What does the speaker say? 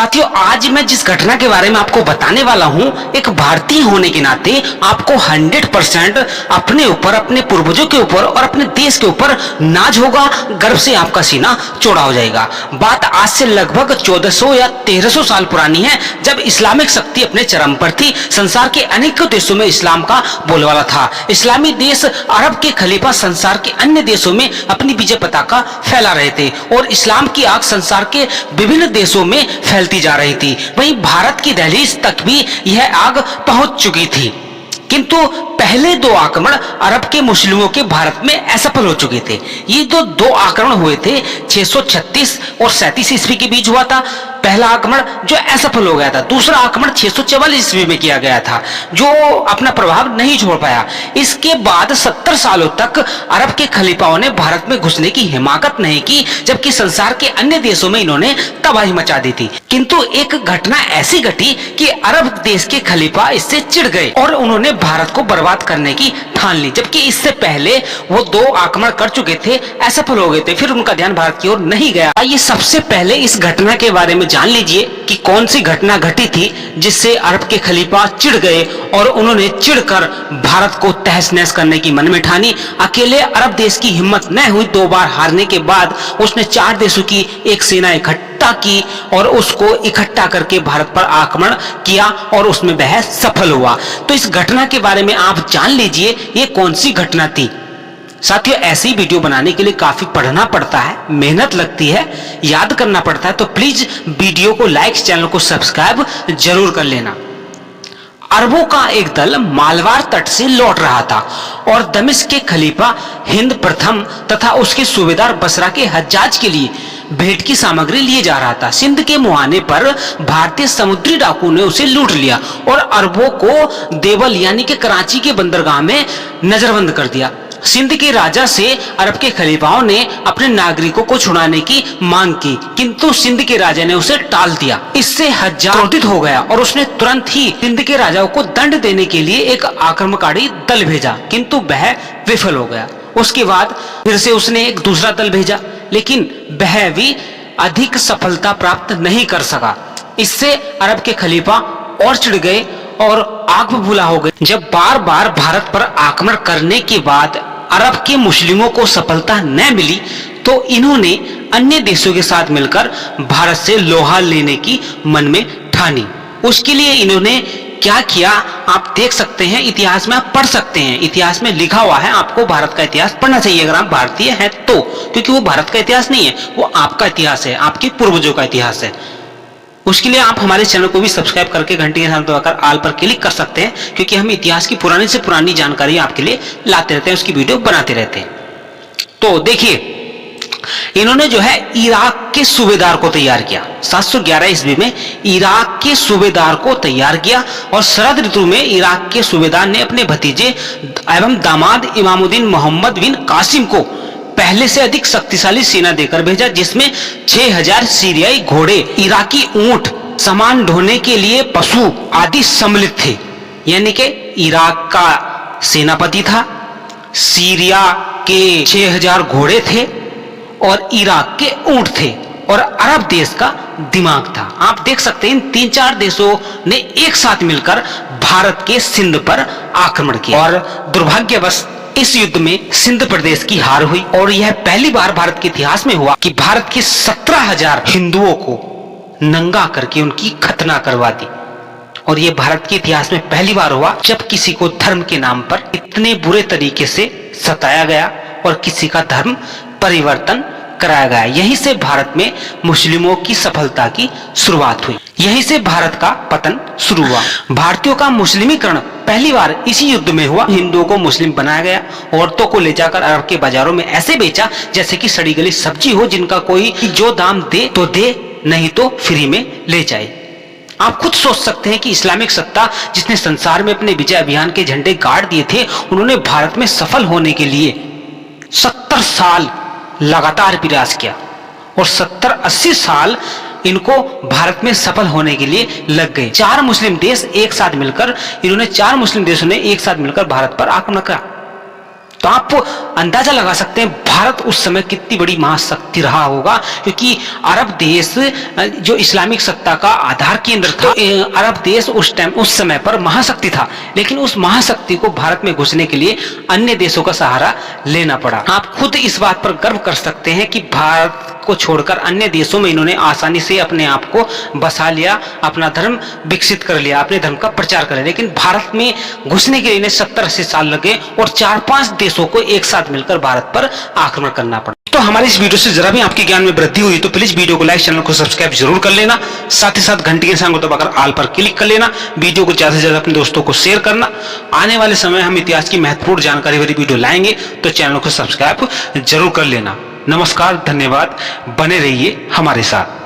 साथियों, आज मैं जिस घटना के बारे में आपको बताने वाला हूं, एक भारतीय होने के नाते आपको 100% अपने ऊपर, अपने पूर्वजों के ऊपर और अपने देश के ऊपर नाज होगा, गर्व से आपका सीना चौड़ा हो जाएगा। बात आज से लगभग 1400 या 1300 साल पुरानी है, जब इस्लामिक शक्ति अपने चरम पर थी। संसार के अनेकों देशों में इस्लाम का बोलबाला था। इस्लामी देश अरब के खलीफा संसार के अन्य देशों में अपनी विजय पताका फैला रहे थे और इस्लाम की आग संसार के विभिन्न देशों में फैलती जा रही थी। वहीं भारत की दहलीज तक भी यह आग पहुंच चुकी थी, किंतु पहले दो आक्रमण अरब के मुस्लिमों के भारत में असफल हो चुके थे। ये दो आक्रमण हुए थे 636 और 37 ईस्वी के बीच हुआ था। पहला आक्रमण जो असफल हो गया था, दूसरा आक्रमण 644 ईस्वी में किया गया था, जो अपना प्रभाव नहीं छोड़ पाया। इसके बाद 70 सालों तक अरब के खलीफाओं ने भारत में घुसने की हिमाकत नहीं की, जबकि संसार के अन्य देशों में इन्होंने तबाही मचा दी थी। किंतु एक घटना ऐसी घटी कि अरब देश के खलीफा इससे चिढ़ गए और उन्होंने भारत को बर्बाद करने की ठान ली, जबकि इससे पहले वो दो आक्रमण कर चुके थे, असफल हो गए थे, फिर उनका ध्यान भारत की ओर नहीं गया। आइए सबसे पहले इस घटना के बारे में जान लीजिए कि कौन सी घटना घटी थी जिससे अरब के खलीफा चिढ़ गए और उन्होंने चिढ़कर भारत को तहस नहस करने की मन में ठानी। अकेले अरब देश की हिम्मत न हुई। 2 बार हारने के बाद उसने 4 देशों की एक सेना इकट्ठा की और उसको इकट्ठा करके भारत पर आक्रमण किया और उसमें वह सफल हुआ। तो इस घटना के बारे में आप जान लीजिए ये कौन सी घटना थी। साथियों, ऐसी वीडियो बनाने के लिए काफी पढ़ना पड़ता है, मेहनत लगती है, याद करना पड़ता है, तो प्लीज वीडियो को लाइक, चैनल को सब्सक्राइब जरूर कर लेना। अरबों का एक दल मालवार तट से लौट रहा था और दमिश्क के खलीफा हिंद प्रथम तथा उसके सूबेदार बसरा के हज्जाज के लिए भेंट की सामग्री लिए जा रहा था। सिंध के मुहाने पर भारतीय समुद्री डाकू ने उसे लूट लिया और अरबों को देवल यानी कि कराची के बंदरगाह में नजरबंद कर दिया। सिंध के राजा से अरब के खलीफाओं ने अपने नागरिकों को छुड़ाने की मांग की, किंतु सिंध के राजा ने उसे टाल दिया। इससे हज्जाज क्रोधित हो गया और उसने तुरंत ही सिंध के राजाओं को दंड देने के लिए एक आक्रमणकारी दल भेजा, किंतु वह विफल हो गया। उसके बाद फिर से उसने एक दूसरा दल भेजा, लेकिन वह भी अधिक सफलता प्राप्त नहीं कर सका। इससे अरब के खलीफा और चिढ़ गए और आग बबूला हो गए। जब बार बार भारत पर आक्रमण करने के बाद अरब के मुस्लिमों को सफलता न मिली, तो इन्होंने अन्य देशों के साथ मिलकर भारत से लोहा लेने की मन में ठानी। उसके लिए इन्होंने क्या किया आप देख सकते हैं, इतिहास में आप पढ़ सकते हैं। इतिहास में लिखा हुआ है, आपको भारत का इतिहास पढ़ना चाहिए अगर आप भारतीय हैं तो, क्योंकि वो भारत का इतिहास नहीं है, वो आपका इतिहास है, आपके पूर्वजों का इतिहास है। उसके लिए आप हमारे चैनल को भी सब्सक्राइब करके घंटी के निशान दबाकर ऑल पर क्लिक कर सकते हैं, क्योंकि हम इतिहास की पुरानी से पुरानी जानकारी आपके लिए लाते रहते हैं, उसकी वीडियो बनाते रहते हैं। तो देखिए, इन्होंने जो है इराक के सूबेदार को तैयार किया। 711 ईस्वी में इराक के सूबेदार को तैयार किया और शरद ऋतु में इराक के सूबेदार ने अपने भतीजे एवं दामाद इमामुद्दीन मोहम्मद बिन कासिम को पहले से अधिक शक्तिशाली सेना देकर भेजा, जिसमें 6000 सीरियाई घोड़े, इराकी ऊंट, सामान ढोने के लिए पशु आदि सम्मिलित थे। यानी कि इराक का सेनापति था, सीरिया के 6000 घोड़े थे और इराक के ऊंट थे और अरब देश का दिमाग था। आप देख सकते हैं इन 3-4 देशों ने एक साथ मिलकर भारत के सिंध पर आक्रमण किया और दुर्भाग्यवश इस युद्ध में सिंध प्रदेश की हार हुई और यह पहली बार भारत के इतिहास में हुआ कि भारत के 17,000 हिंदुओं को नंगा करके उनकी खतना करवा दी। और यह भारत के इतिहास में पहली बार हुआ जब किसी को धर्म के नाम पर इतने बुरे तरीके से सताया गया और किसी का धर्म परिवर्तन कराया गया। यहीं से भारत में मुस्लिमों की सफलता की शुरुआत हुई, यहीं से भारत का पतन शुरू हुआ। भारतीयों का मुस्लिमीकरण पहली बार इसी युद्ध में हुआ। हिंदुओं को मुस्लिम बनाया गया, औरतों को ले जाकर अरब के बाजारों में ऐसे बेचा जैसे कि सड़ी गली सब्जी हो, जिनका कोई जो दाम दे तो दे, नहीं तो फ्री में ले जाए। आप खुद सोच सकते हैं कि इस्लामिक सत्ता जिसने संसार में अपने विजय अभियान के झंडे गाड़ दिए थे, उन्होंने भारत में सफल होने के लिए 70 साल लगातार प्रयास किया और 70-80 साल इनको भारत में सफल होने के लिए लग गए। 4 मुस्लिम देश एक साथ मिलकर, इन्होंने 4 मुस्लिम देशों ने एक साथ मिलकर भारत पर आक्रमण करा। तो आप अंदाजा लगा सकते हैं भारत उस समय कितनी बड़ी महाशक्ति रहा होगा, क्योंकि अरब देश जो इस्लामिक सत्ता का आधार केंद्र था, अरब देश उस समय पर महाशक्ति था, लेकिन उस महाशक्ति को भारत में घुसने के लिए अन्य देशों का सहारा लेना पड़ा। आप खुद इस बात पर गर्व कर सकते हैं कि भारत को छोड़कर अन्य देशों में इन्होंने आसानी से अपने आप को बसा लिया, अपना धर्म विकसित कर लिया, अपने धर्म का प्रचार कर लिया। लेकिन भारत में घुसने के लिए इन्हें 70-80 साल लगे और 4-5 देशों को एक साथ मिलकर भारत पर आक्रमण करना पड़ा। तो हमारी इस वीडियो से जरा भी आपके ज्ञान में वृद्धि हुई तो प्लीज वीडियो को लाइक, चैनल को सब्सक्राइब जरूर कर लेना, साथ ही साथ घंटी के निशान को दबाकर ऑल पर क्लिक कर लेना, वीडियो को ज्यादा से ज्यादा अपने दोस्तों को शेयर करना। आने वाले समय हम इतिहास की महत्वपूर्ण जानकारी वाली वीडियो लाएंगे, तो चैनल को सब्सक्राइब जरूर कर लेना। नमस्कार, धन्यवाद, बने रहिए हमारे साथ।